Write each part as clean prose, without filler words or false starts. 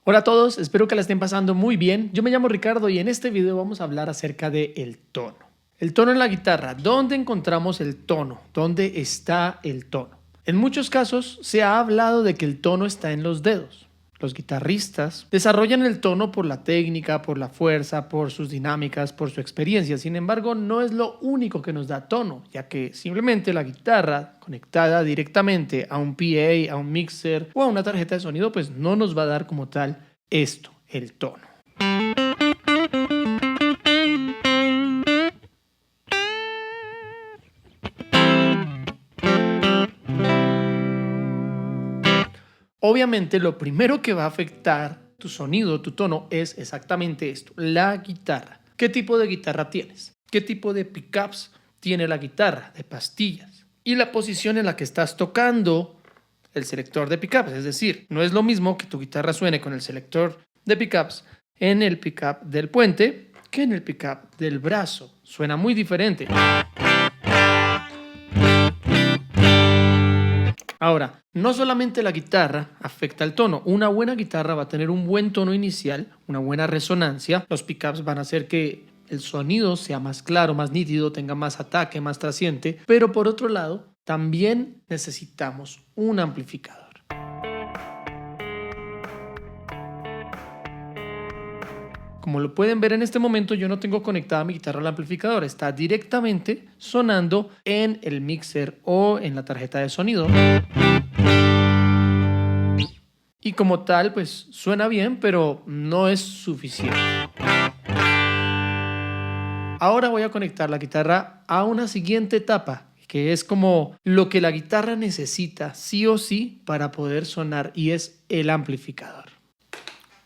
Hola a todos, espero que la estén pasando muy bien. Yo me llamo Ricardo y en este video vamos a hablar acerca del tono. El tono en la guitarra, ¿dónde encontramos el tono? ¿Dónde está el tono? En muchos casos se ha hablado de que el tono está en los dedos. Los guitarristas desarrollan el tono por la técnica, por la fuerza, por sus dinámicas, por su experiencia. Sin embargo, no es lo único que nos da tono, ya que simplemente la guitarra conectada directamente a un PA, a un mixer o a una tarjeta de sonido, pues no nos va a dar como tal esto, el tono. Obviamente, lo primero que va a afectar tu sonido, tu tono, es exactamente esto, la guitarra. ¿Qué tipo de guitarra tienes? ¿Qué tipo de pickups tiene la guitarra? De pastillas. Y la posición en la que estás tocando el selector de pickups. Es decir, no es lo mismo que tu guitarra suene con el selector de pickups en el pickup del puente que en el pickup del brazo. Suena muy diferente. Ahora, no solamente la guitarra afecta el tono. Una buena guitarra va a tener un buen tono inicial, una buena resonancia. Los pickups van a hacer que el sonido sea más claro, más nítido, tenga más ataque, más trasciente. Pero por otro lado, también necesitamos un amplificador. Como lo pueden ver en este momento, yo no tengo conectada mi guitarra al amplificador. Está directamente sonando en el mixer o en la tarjeta de sonido. Y como tal, pues suena bien, pero no es suficiente. Ahora voy a conectar la guitarra a una siguiente etapa, que es como lo que la guitarra necesita sí o sí para poder sonar, y es el amplificador.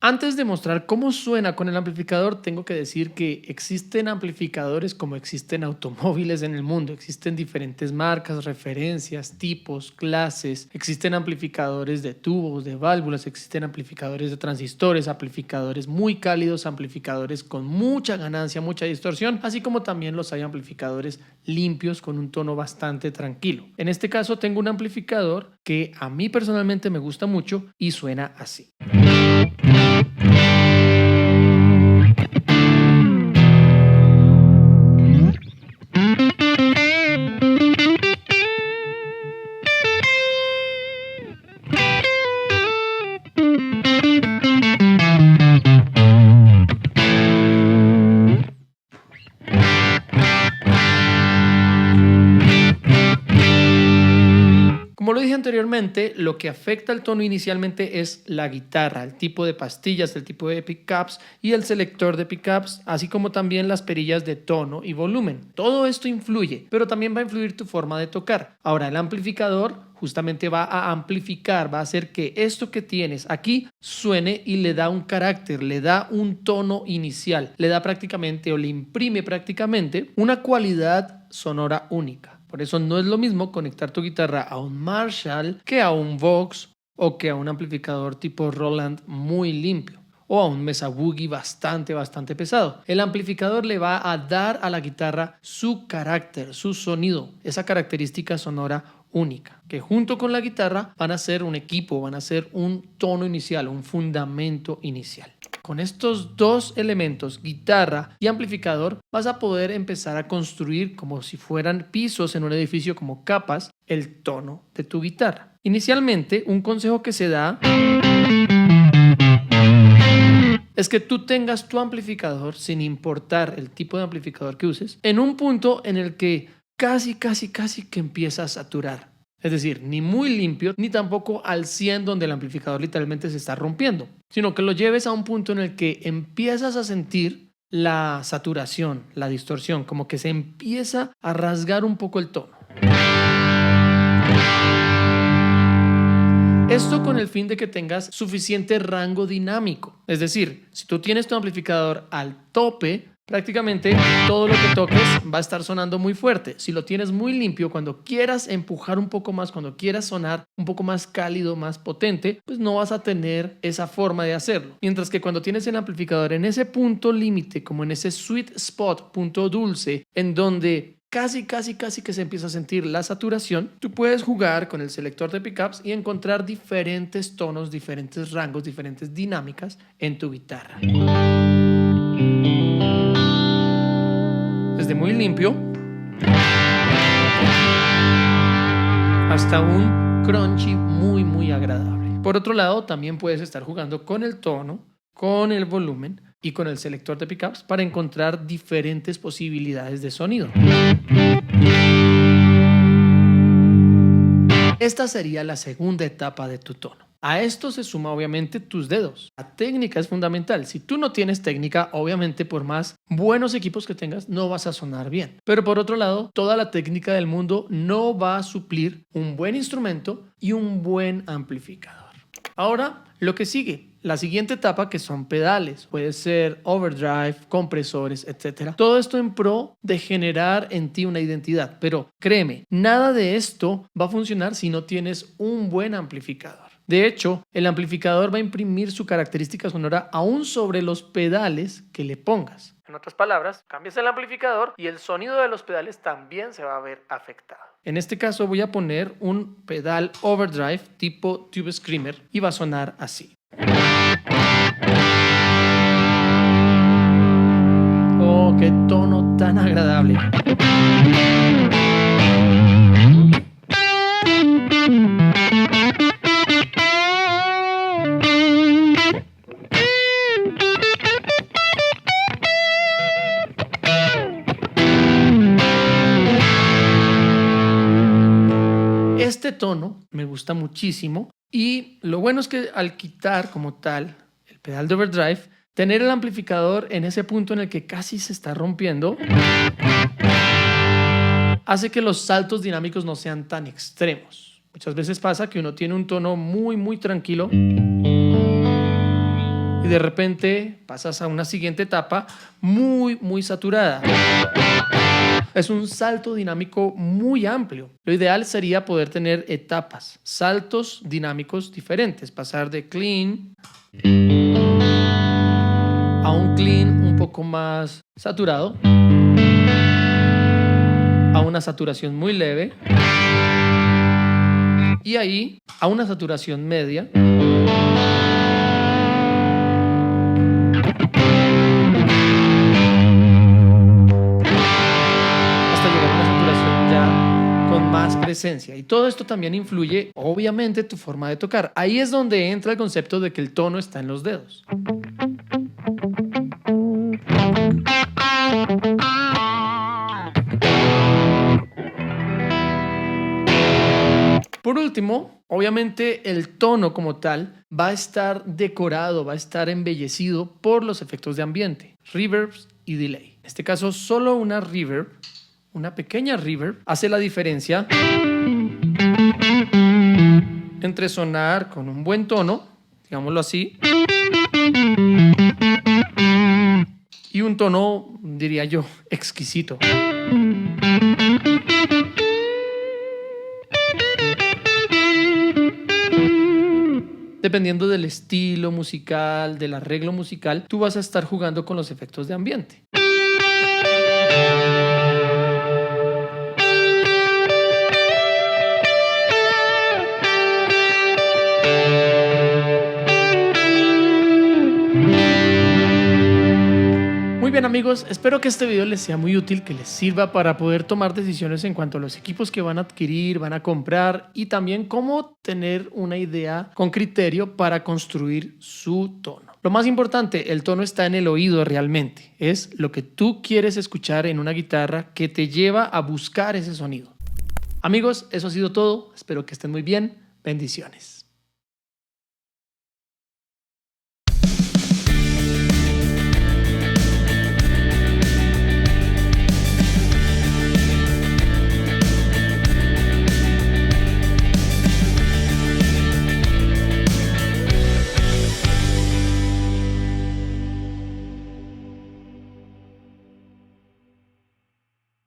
Antes de mostrar cómo suena con el amplificador, tengo que decir que existen amplificadores como existen automóviles en el mundo. Existen diferentes marcas, referencias, tipos, clases. Existen amplificadores de tubos, de válvulas, existen amplificadores de transistores, amplificadores muy cálidos, amplificadores con mucha ganancia, mucha distorsión, así como también los hay amplificadores limpios con un tono bastante tranquilo. En este caso tengo un amplificador que a mí personalmente me gusta mucho y suena así. Como lo dije anteriormente, lo que afecta el tono inicialmente es la guitarra, el tipo de pastillas, el tipo de pickups y el selector de pickups, así como también las perillas de tono y volumen. Todo esto influye, pero también va a influir tu forma de tocar. Ahora, el amplificador justamente va a amplificar, va a hacer que esto que tienes aquí suene y le da un carácter, le da un tono inicial, le da prácticamente o le imprime prácticamente una cualidad sonora única. Por eso no es lo mismo conectar tu guitarra a un Marshall que a un Vox o que a un amplificador tipo Roland muy limpio o a un Mesa Boogie bastante pesado. El amplificador le va a dar a la guitarra su carácter, su sonido, esa característica sonora única, que junto con la guitarra van a ser un equipo, van a ser un tono inicial, un fundamento inicial. Con estos dos elementos, guitarra y amplificador, vas a poder empezar a construir como si fueran pisos en un edificio, como capas, el tono de tu guitarra. Inicialmente, un consejo que se da es que tú tengas tu amplificador, sin importar el tipo de amplificador que uses, en un punto en el que casi que empieza a saturar. Es decir, ni muy limpio, ni tampoco al 100 donde el amplificador literalmente se está rompiendo, sino que lo lleves a un punto en el que empiezas a sentir la saturación, la distorsión, como que se empieza a rasgar un poco el tono. Esto con el fin de que tengas suficiente rango dinámico. Es decir, si tú tienes tu amplificador al tope, prácticamente todo lo que toques va a estar sonando muy fuerte. Si lo tienes muy limpio, cuando quieras empujar un poco más, cuando quieras sonar un poco más cálido, más potente, pues no vas a tener esa forma de hacerlo. Mientras que cuando tienes el amplificador en ese punto límite, como en ese sweet spot, punto dulce, en donde casi que se empieza a sentir la saturación, tú puedes jugar con el selector de pickups y encontrar diferentes tonos, diferentes rangos, diferentes dinámicas en tu guitarra. Desde muy limpio hasta un crunchy muy agradable. Por otro lado, también puedes estar jugando con el tono, con el volumen y con el selector de pickups para encontrar diferentes posibilidades de sonido. Esta sería la segunda etapa de tu tono. A esto se suma obviamente tus dedos. La técnica es fundamental. Si tú no tienes técnica, obviamente por más buenos equipos que tengas, no vas a sonar bien. Pero por otro lado, toda la técnica del mundo no va a suplir un buen instrumento y un buen amplificador. Ahora, lo que sigue. La siguiente etapa, que son pedales, puede ser overdrive, compresores, etc. Todo esto en pro de generar en ti una identidad. Pero créeme, nada de esto va a funcionar si no tienes un buen amplificador. De hecho, el amplificador va a imprimir su característica sonora aún sobre los pedales que le pongas. En otras palabras, cambias el amplificador y el sonido de los pedales también se va a ver afectado. En este caso voy a poner un pedal overdrive tipo Tube Screamer y va a sonar así. Oh, qué tono tan agradable. Este tono me gusta muchísimo y lo bueno es que al quitar como tal el pedal de overdrive, tener el amplificador en ese punto en el que casi se está rompiendo hace que los saltos dinámicos no sean tan extremos. Muchas veces pasa que uno tiene un tono muy tranquilo y de repente pasas a una siguiente etapa muy saturada. Es un salto dinámico muy amplio. Lo ideal sería poder tener etapas, saltos dinámicos diferentes, pasar de clean a un clean un poco más saturado, a una saturación muy leve y ahí a una saturación media. Más presencia. Y todo esto también influye, obviamente, tu forma de tocar. Ahí es donde entra el concepto de que el tono está en los dedos. Por último, obviamente el tono como tal va a estar decorado, va a estar embellecido por los efectos de ambiente, reverbs y delay. En este caso, solo una reverb, una pequeña reverb, hace la diferencia entre sonar con un buen tono, digámoslo así, y un tono, diría yo, exquisito. Dependiendo del estilo musical, del arreglo musical, tú vas a estar jugando con los efectos de ambiente. Muy bien amigos, espero que este video les sea muy útil, que les sirva para poder tomar decisiones en cuanto a los equipos que van a adquirir, van a comprar y también cómo tener una idea con criterio para construir su tono. Lo más importante, el tono está en el oído realmente, es lo que tú quieres escuchar en una guitarra que te lleva a buscar ese sonido. Amigos, eso ha sido todo, espero que estén muy bien, bendiciones.